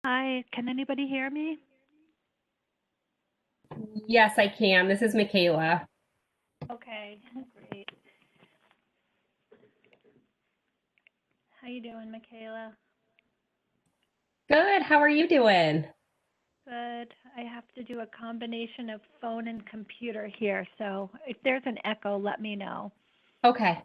Hi, can anybody hear me? Yes, I can. This is Michaela. Okay, great. How you doing, Michaela? Good. How are you doing? Good. I have to do a combination of phone and computer here, so if there's an echo, let me know. Okay.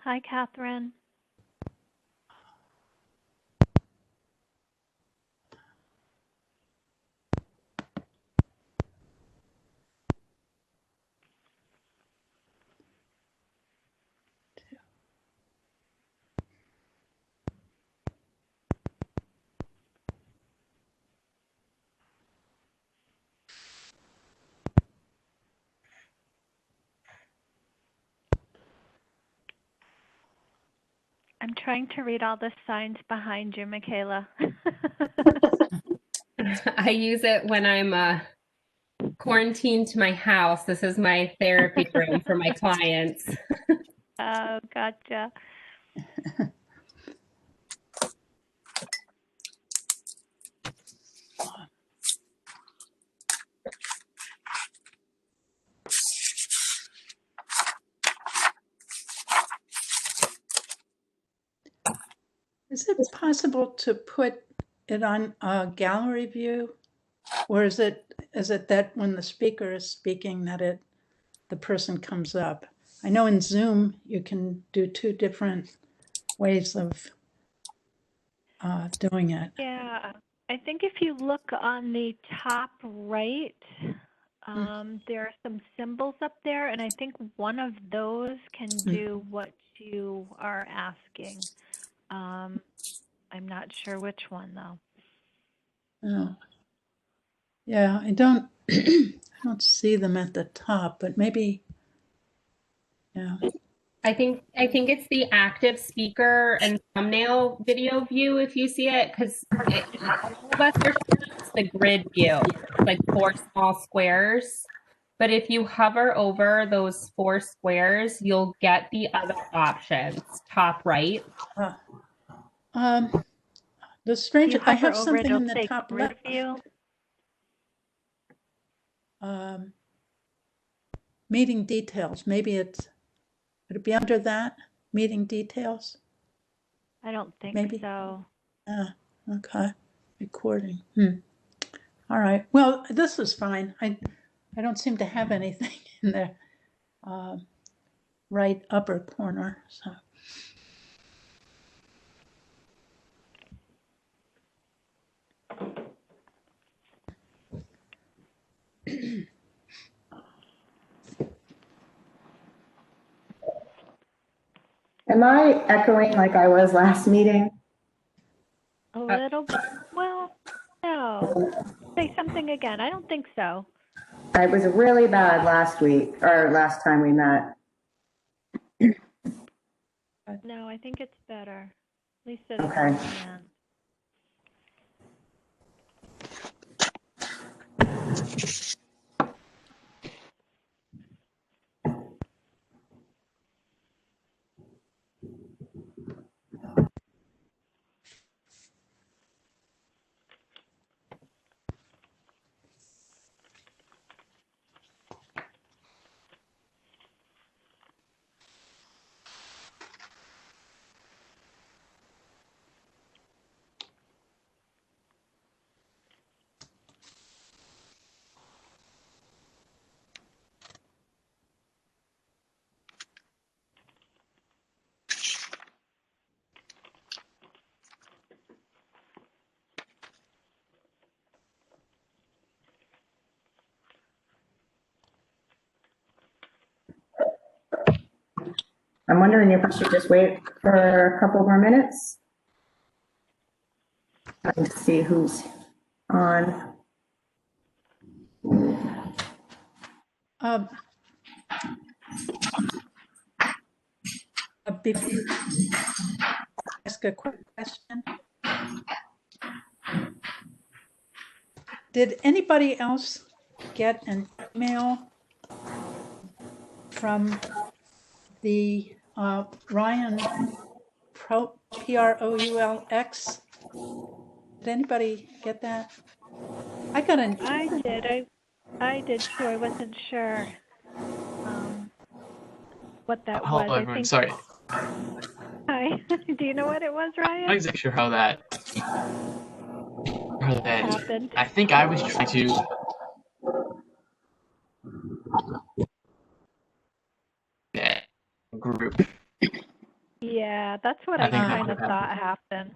Hi, Catherine. I'm trying to read all the signs behind you, Michaela. I use it when I'm quarantined to my house. This is my therapy room for my clients. Oh, gotcha. Is it possible to put it on a gallery view? Or is it that when the speaker is speaking that the person comes up? I know in Zoom you can do two different ways of doing it. Yeah, I think if you look on the top right, there are some symbols up there, and I think one of those can do what you are asking. I'm not sure which one though. Oh. Yeah, I don't I don't see them at the top, but maybe, yeah. I think it's the active speaker and thumbnail video view if you see it, because all of us are it's the grid view, like four small squares. But if you hover over those four squares, you'll get the other options, top right. The strange, You I hover have over it, something it'll in the say top grid left. view. Meeting details, maybe would it be under that? Meeting details? I don't think Maybe. so. Okay. Recording. All right. Well, this is fine. I don't seem to have anything in the right upper corner. So. Am I echoing like I was last meeting? A little bit. Well, no. Say something again. I don't think so. It was really bad last week, or last time we met. No, I think it's better. At least it is Okay. on my end. I'm wondering if I should just wait for a couple more minutes. Let's see who's on. Before I ask a quick question. Did anybody else get an email from the Ryan Proulx? Did anybody get that? I got an. I did. I did too. I wasn't sure what that was. Hello, everyone. Sorry. Hi. Do you know what it was, Ryan? I'm not exactly sure how that happened. I think I was trying to group. Yeah, that's what I kind of thought happened.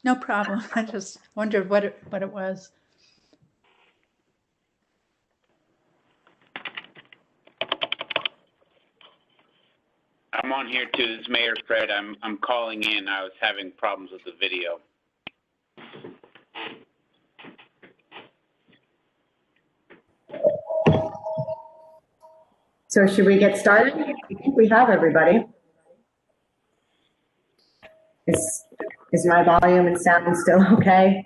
No problem. I just wondered what it was. I'm on here too. This is Mayor Fred. I'm calling in. I was having problems with the video. So should we get started? I think we have everybody. Is my volume and sound still okay?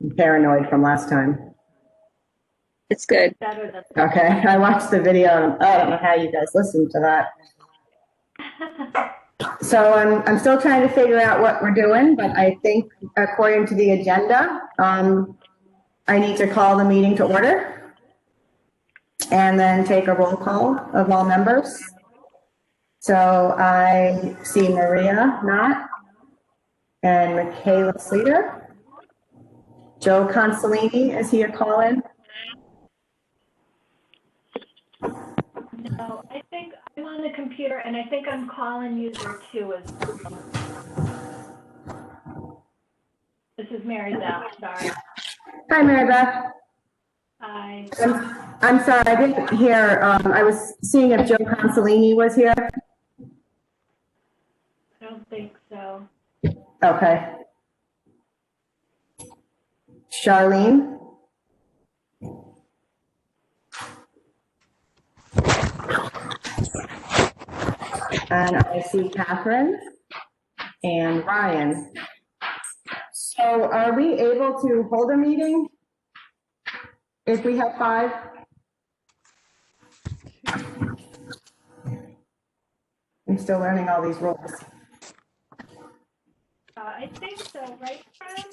I'm paranoid from last time. It's good. Okay, I watched the video and I don't know how you guys listened to that. So I'm still trying to figure out what we're doing, but I think according to the agenda, I need to call the meeting to order and then take a roll call of all members. So I see Maria Knott and Michaela Sleater. Joe Consolini, is he a call-in? No, I think I'm on the computer, and I think I'm calling user 2 as well. This is Mary Beth, sorry. Hi, Mary Beth. Hi. I'm sorry, I didn't hear. I was seeing if Joe Consolini was here. I don't think so. Okay. Charlene? And I see Catherine and Ryan. So are we able to hold a meeting if we have 5? I'm still learning all these rules. I think so, right, Fred?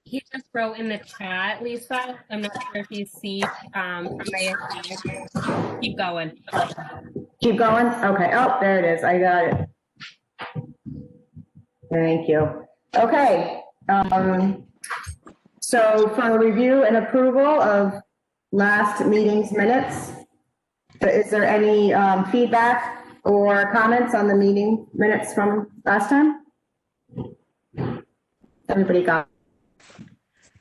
He just wrote in the chat, Lisa. I'm not sure if you see from my keep going. Keep going? Okay. Oh, there it is. I got it. Thank you. Okay. So for review and approval of last meeting's minutes, is there any feedback or comments on the meeting minutes from last time? Everybody got?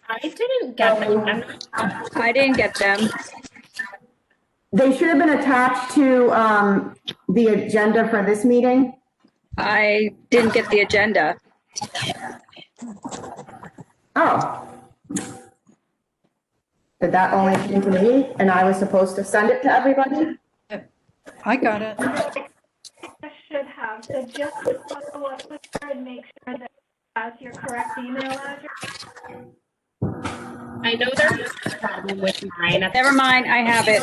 I didn't get them. I didn't get them. They should have been attached to the agenda for this meeting. I didn't get the agenda. Oh. Did that only come to me and I was supposed to send it to everybody? I got it. I should have. So just follow up with her and make sure that that's your correct email address. I know there's a problem with mine. Never mind, I have it.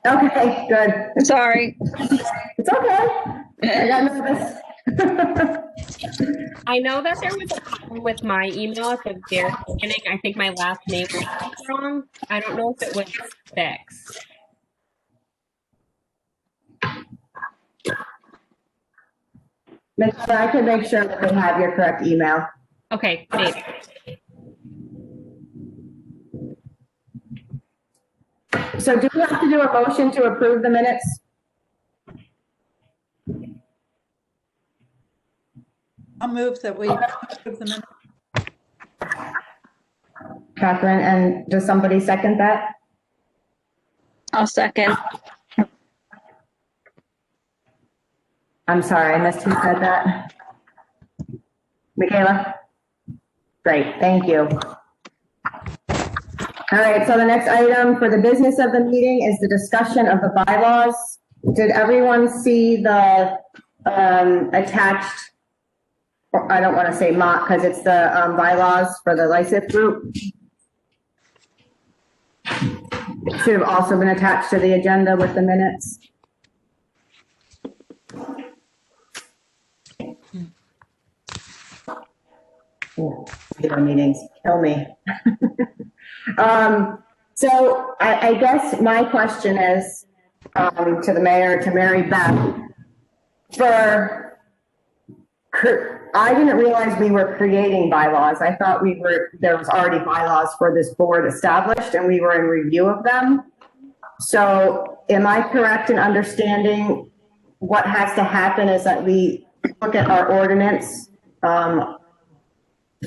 Okay, good. Sorry. It's okay. I got nervous. I know that there was a problem with my email at the very beginning. I think my last name was wrong. I don't know if it was fixed. I can make sure that they have your correct email. Okay, thanks. So do we have to do a motion to approve the minutes? I'll move that we approve the minutes. Catherine, and does somebody second that? I'll second. I'm sorry, I missed who said that. Michaela? Great, thank you. All right, so the next item for the business of the meeting is the discussion of the bylaws. Did everyone see the attached, or I don't want to say mock because it's the bylaws for the LICIF group? Should have also been attached to the agenda with the minutes. Video meetings kill me. So I guess my question is to the mayor, to Mary Beth, I didn't realize we were creating bylaws. I thought there was already bylaws for this board established and we were in review of them. So am I correct in understanding what has to happen is that we look at our ordinance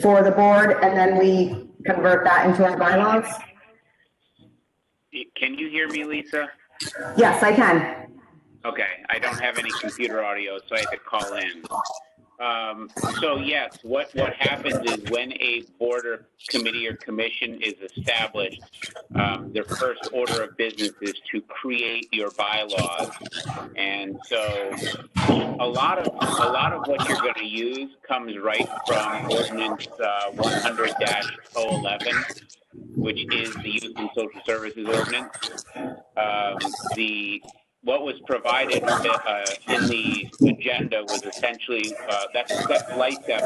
for the board and then we convert that into our bylaws? Can you hear me, Lisa? Yes, I can. Okay, I don't have any computer audio, so I had to call in. So yes, what happens is when a board or committee or commission is established, their first order of business is to create your bylaws. And so a lot of what you're going to use comes right from Ordinance 100-011, which is the Youth and Social Services Ordinance. What was provided in the agenda was essentially that's LICEF.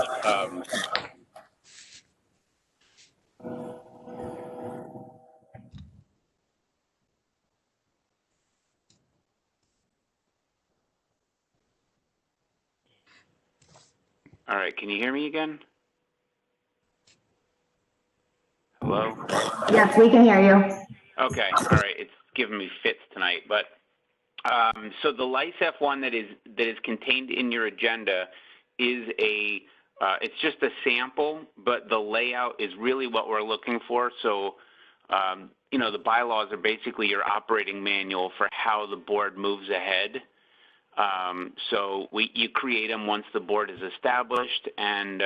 All right, can you hear me again? Hello? Yes, we can hear you. Okay, all right, it's giving me fits tonight, but so the LICEF one that is contained in your agenda is it's just a sample, but the layout is really what we're looking for. So, you know, the bylaws are basically your operating manual for how the board moves ahead. So you create them once the board is established, and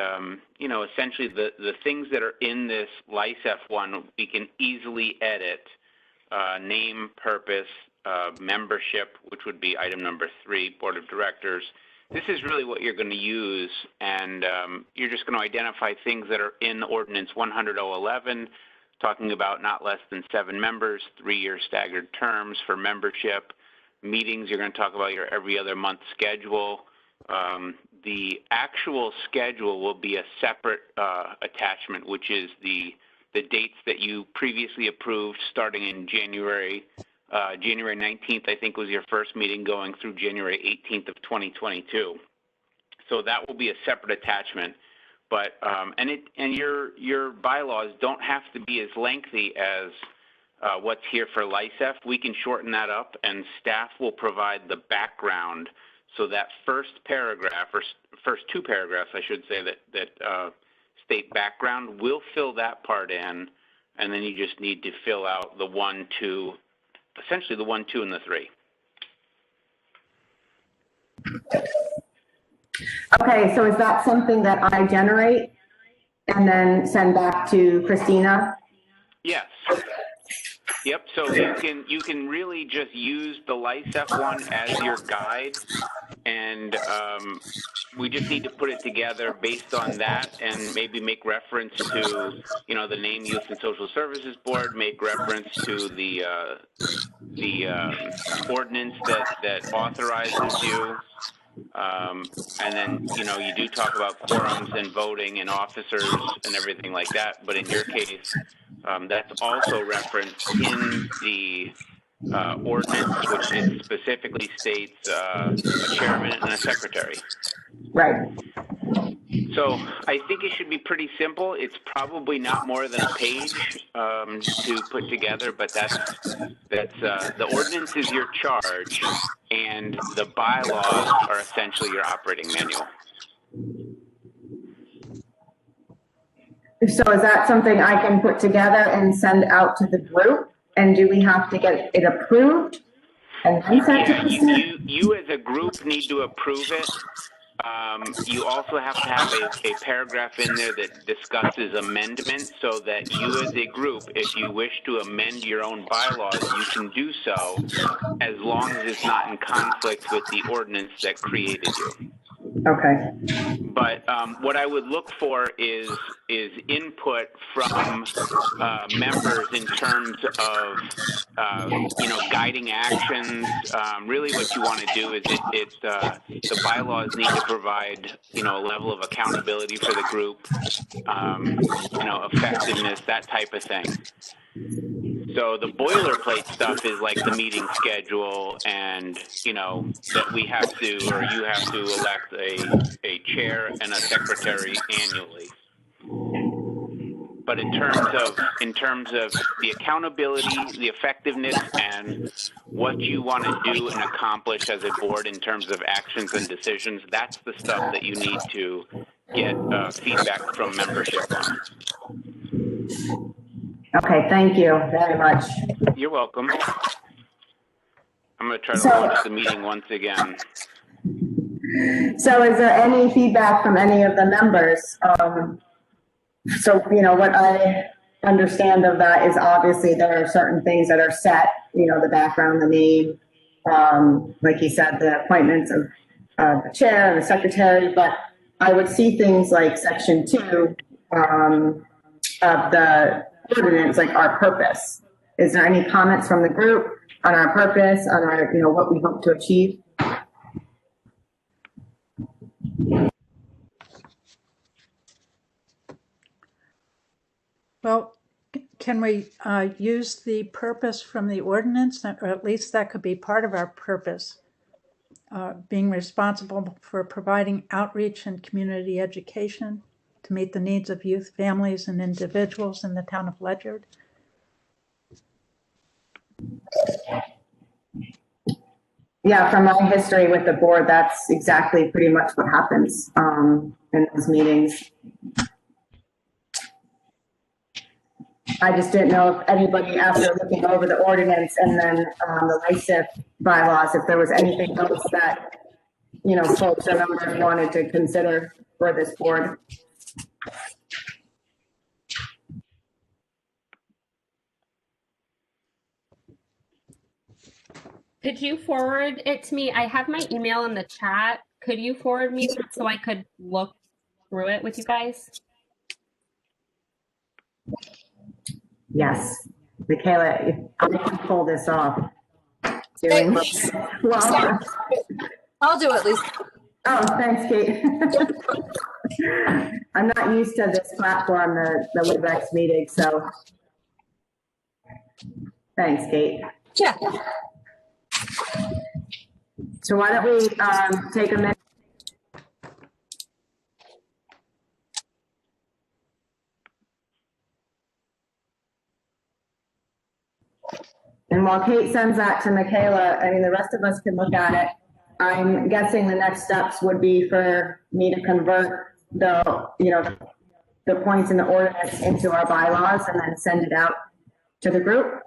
you know, essentially the things that are in this LICEF one we can easily edit: name, purpose, membership, which would be item number 3, board of directors. This is really what you're going to use, and you're just going to identify things that are in Ordinance 100-011, talking about not less than 7 members, 3-year staggered terms for membership. Meetings, you're going to talk about your every other month schedule. The actual schedule will be a separate attachment, which is the dates that you previously approved starting in January 19th, I think, was your first meeting, going through January 18th of 2022. So that will be a separate attachment. But and your bylaws don't have to be as lengthy as what's here for LICEF. We can shorten that up, and staff will provide the background. So that first paragraph, or first 2 paragraphs, I should say, that state background, we'll fill that part in, and then you just need to fill out the 1, 2, essentially the 1, 2, and the 3. Okay, so is that something that I generate and then send back to Christina? Yes. Yep. So you can really just use the LICEF one as your guide, and we just need to put it together based on that, and maybe make reference to, you know, the name Youth and Social Services Board, make reference to the ordinance that authorizes you, and then, you know, you do talk about quorums and voting and officers and everything like that. But in your case, that's also referenced in the ordinance, which it specifically states a chairman and a secretary. Right. So I think it should be pretty simple. It's probably not more than a page to put together, but that's the ordinance is your charge, and the bylaws are essentially your operating manual. So is that something I can put together and send out to the group? And do we have to get it approved and then send Yeah, to the you as a group need to approve it. You also have to have a paragraph in there that discusses amendments so that you as a group, if you wish to amend your own bylaws, you can do so as long as it's not in conflict with the ordinance that created you. Okay. But what I would look for is input from members in terms of guiding actions. Really, what you want to do is the bylaws need to provide a level of accountability for the group, effectiveness, that type of thing. So the boilerplate stuff is like the meeting schedule and, that we have to, or you have to elect a chair and a secretary annually. But in terms of the accountability, the effectiveness, and what you want to do and accomplish as a board in terms of actions and decisions, that's the stuff that you need to get feedback from membership on. Okay, thank you very much. You're welcome. I'm going to try to launch the meeting once again. So is there any feedback from any of the members? So, what I understand of that is obviously there are certain things that are set, the background, the name, like you said, the appointments of the chair and the secretary, but I would see things like section 2 of the ordinance, like our purpose. Is there any comments from the group on our purpose, on our, what we hope to achieve? Well, can we use the purpose from the ordinance, or at least that could be part of our purpose? Being responsible for providing outreach and community education to meet the needs of youth, families, and individuals in the town of Ledyard. Yeah, from my history with the board, that's exactly pretty much what happens in those meetings. I just didn't know if anybody, after looking over the ordinance and then the LICIF bylaws, if there was anything else that, folks or members wanted to consider for this board. Could you forward it to me? I have my email in the chat. Could you forward me that so I could look through it with you guys? Yes. Michaela, if I can pull this off. Well, I'll do at least. Oh, thanks, Kate. I'm not used to this platform, the WebEx meeting, so thanks, Kate. Yeah. So why don't we take a minute? And while Kate sends that to Michaela, the rest of us can look at it. I'm guessing the next steps would be for me to convert the points in the ordinance into our bylaws and then send it out to the group.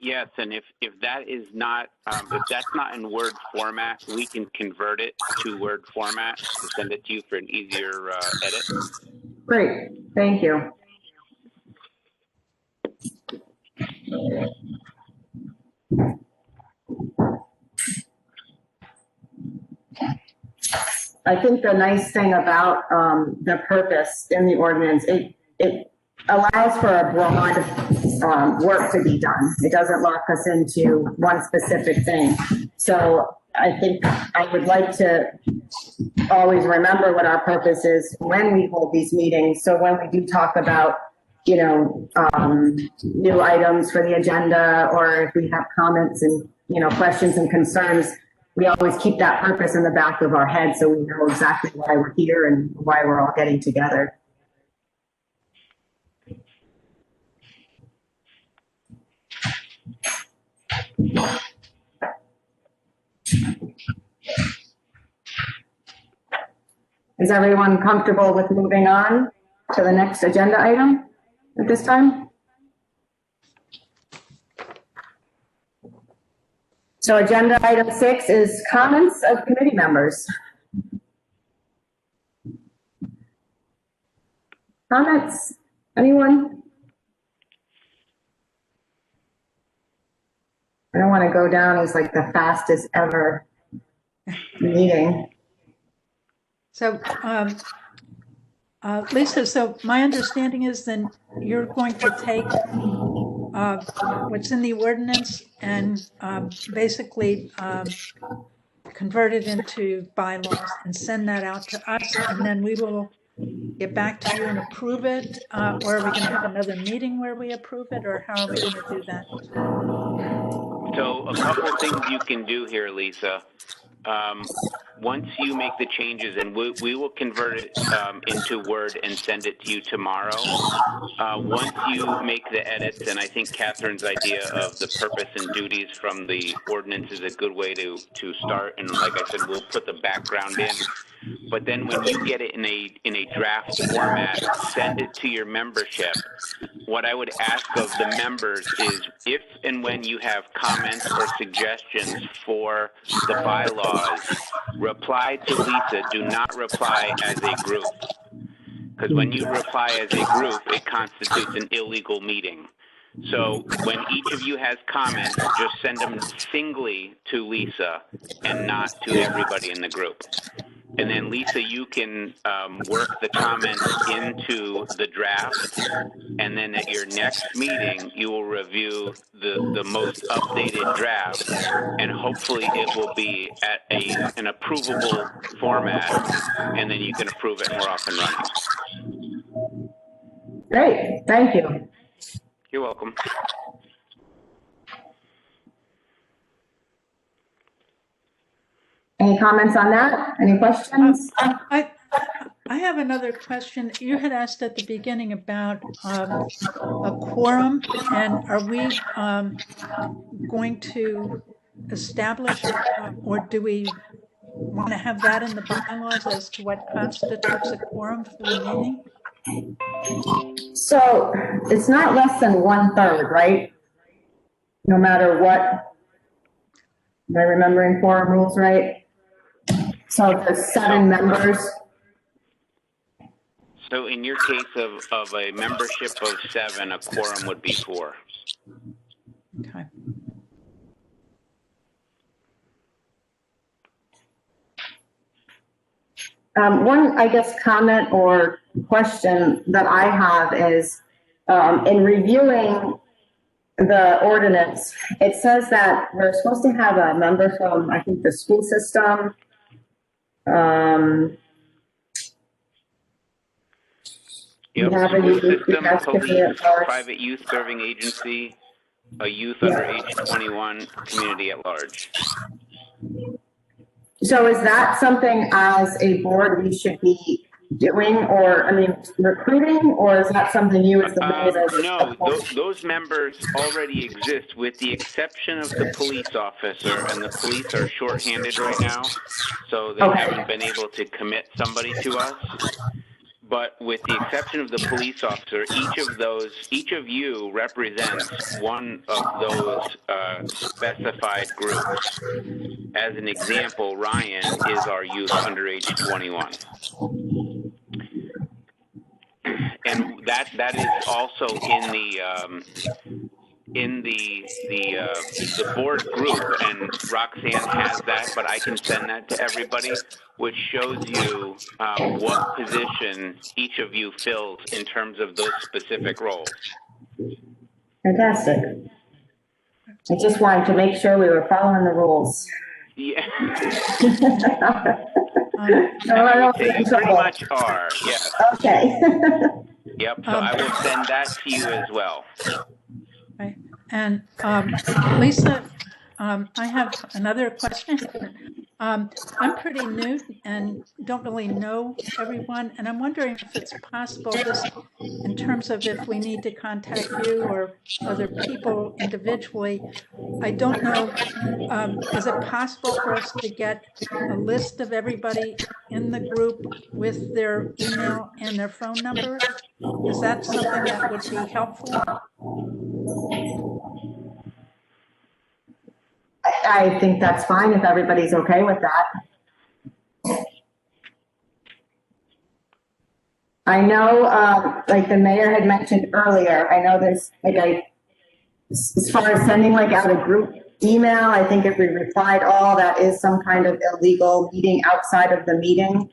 Yes, and if that is not, if that's not in Word format, we can convert it to Word format to send it to you for an easier edit. Great, thank you. I think the nice thing about the purpose in the ordinance, it allows for a broad work to be done. It doesn't lock us into one specific thing. So I think I would like to always remember what our purpose is when we hold these meetings. So when we do talk about, new items for the agenda, or if we have comments and, questions and concerns, we always keep that purpose in the back of our head so we know exactly why we're here and why we're all getting together. Is everyone comfortable with moving on to the next agenda item at this time? So agenda item 6 is comments of committee members. Comments? Anyone? I don't want to go down as like the fastest ever meeting. So, Lisa, so my understanding is then you're going to take what's in the ordinance and basically convert it into bylaws and send that out to us, and then we will get back to you and approve it, or are we going to have another meeting where we approve it, or how are we going to do that? So a couple of things you can do here, Lisa. Once you make the changes, and we will convert it into Word and send it to you tomorrow. Once you make the edits, and I think Catherine's idea of the purpose and duties from the ordinance is a good way to start. And like I said, we'll put the background in. But then when you get it in a draft format, send it to your membership. What I would ask of the members is if and when you have comments or suggestions for the bylaws, reply to Lisa. Do not reply as a group. Because when you reply as a group, it constitutes an illegal meeting. So when each of you has comments, just send them singly to Lisa and not to everybody in the group. And then, Lisa, you can work the comments into the draft, and then at your next meeting, you will review the most updated draft, and hopefully it will be at an approvable format, and then you can approve it and we're off and running. Great, thank you. You're welcome. Any comments on that? Any questions? I have another question. You had asked at the beginning about a quorum, and are we going to establish, or do we want to have that in the bylaws as to what constitutes a quorum for the meeting? So it's not less than 1/3, right? No matter what. Am I remembering quorum rules right? So there's 7 members. So in your case of a membership of 7, a quorum would be 4. Okay. One, I guess, comment or question that I have is in reviewing the ordinance, it says that we're supposed to have a member from, I think, the school system. Yep, have a school youth system, activity police, at large. private youth serving agency, a youth under age 21, community at large. So is that something as a board we should be doing, or, I mean, recruiting, or is that something you as the mayor? No, those members already exist with the exception of the police officer, and the police are shorthanded right now, so they haven't been able to commit somebody to us. But with the exception of the police officer, each of you represents one of those specified groups. As an example, Ryan is our youth under age 21. And that is also in the board group, and Roxanne has that, but I can send that to everybody, which shows you what position each of you fills in terms of those specific roles. Fantastic. I just wanted to make sure we were following the rules. Yeah. I would say you pretty much are, yes. Okay. Yep, so I will send that to you as well. Okay. And Lisa, I have another question. I'm pretty new and don't really know everyone, and I'm wondering if it's possible, just in terms of if we need to contact you or other people individually. I don't know, is it possible for us to get a list of everybody in the group with their email and their phone number? Is that something that would be helpful? I think that's fine if everybody's okay with that. I know, like the mayor had mentioned earlier, I know there's as far as sending like out a group email, I think if we replied all, that is some kind of illegal meeting outside of the meeting.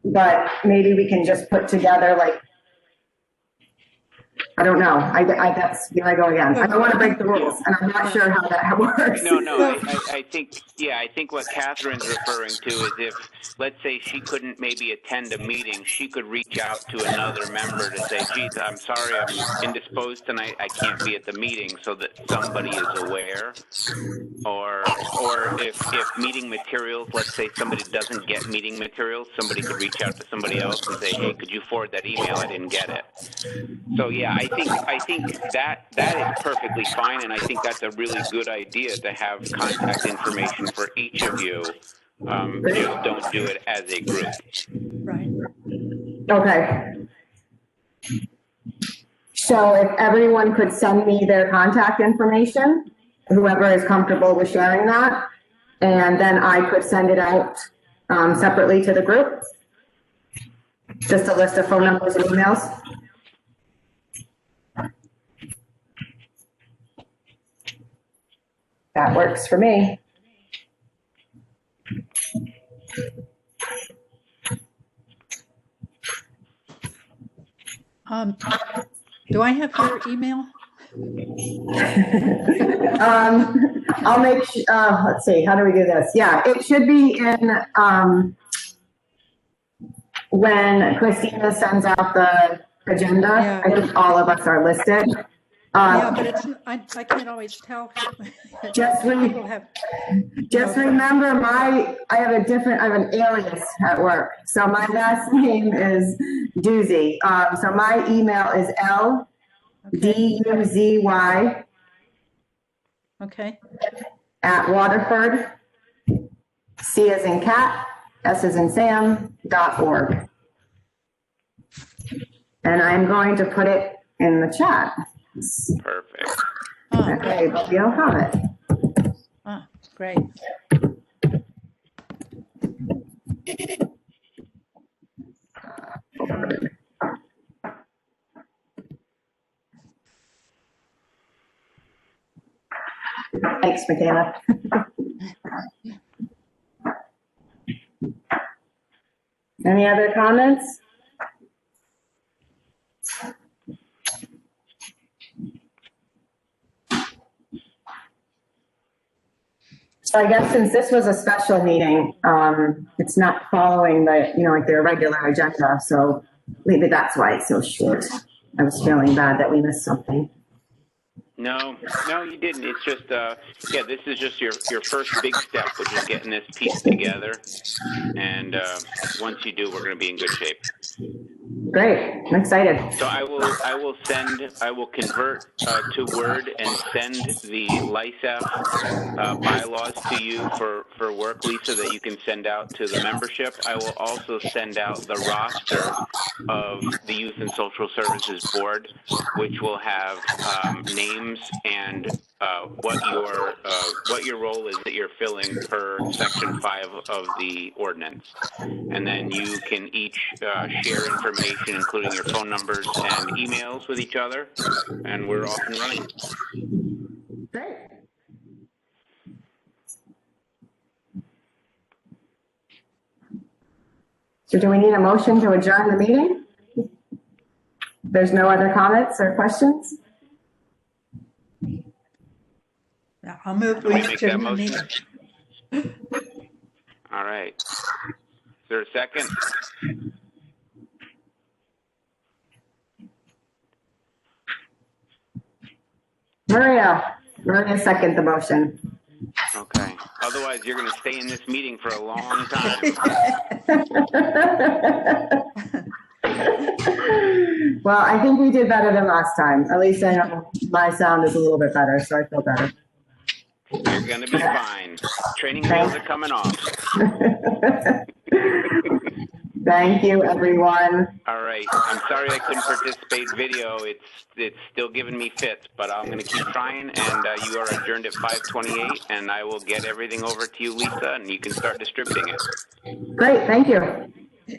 But maybe we can just put together like, I don't know. That's, here I go again. I don't want to break the rules, and I'm not sure how that works. No, I think what Catherine's referring to is if, let's say she couldn't maybe attend a meeting, she could reach out to another member to say, geez, I'm sorry, I'm indisposed tonight, I can't be at the meeting, so that somebody is aware. Or if meeting materials, let's say somebody doesn't get meeting materials, somebody could reach out to somebody else and say, hey, could you forward that email? I didn't get it. So yeah, I think that is perfectly fine, and I think that's a really good idea to have contact information for each of you. Just don't do it as a group. Right. Okay. So if everyone could send me their contact information, whoever is comfortable with sharing that, and then I could send it out separately to the group. Just a list of phone numbers and emails. That works for me. Do I have your email? I'll make, let's see, how do we do this? Yeah, it should be in, when Christina sends out the agenda, Yeah. I think all of us are listed. Yeah, but it's, I can't always tell. Just People have. remember I have an alias at work. So my last name is Doozy. So my email is LDUZY Okay. at Waterford, C as in cat, S as in Sam.org. And I'm going to put it in the chat. Perfect. Oh, Okay, but you'll have it. oh, great. Thanks, Michaela. Any other comments? So I guess since this was a special meeting, it's not following the, like their regular agenda. So maybe that's why it's so short. I was feeling bad that we missed something. No, you didn't. It's just, yeah, this is just your first big step, which is getting this piece together. And once you do, we're going to be in good shape. Great, I'm excited. So I will convert to Word and send the LISAF bylaws to you for work, Lisa, that you can send out to the membership. I will also send out the roster of the Youth and Social Services Board, which will have names and what your role is that you're filling per Section 5 of the ordinance. And then you can each share information, including your phone numbers and emails with each other, and we're off and running. Great. So do we need a motion to adjourn the meeting? There's no other comments or questions? Yeah, I'll move. Can we make that motion? All right. Is there a second? Maria second the motion. Okay. Otherwise, you're going to stay in this meeting for a long time. Well, I think we did better than last time. At least I know my sound is a little bit better, so I feel better. You're going to be fine. Training wheels are coming off. Thank you, everyone. All right. I'm sorry I couldn't participate video. It's still giving me fits, but I'm going to keep trying. And you are adjourned at 5:28, and I will get everything over to you, Lisa, and you can start distributing it. Great, thank you.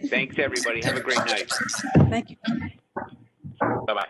Thanks, everybody. Have a great night. Thank you. Bye-bye.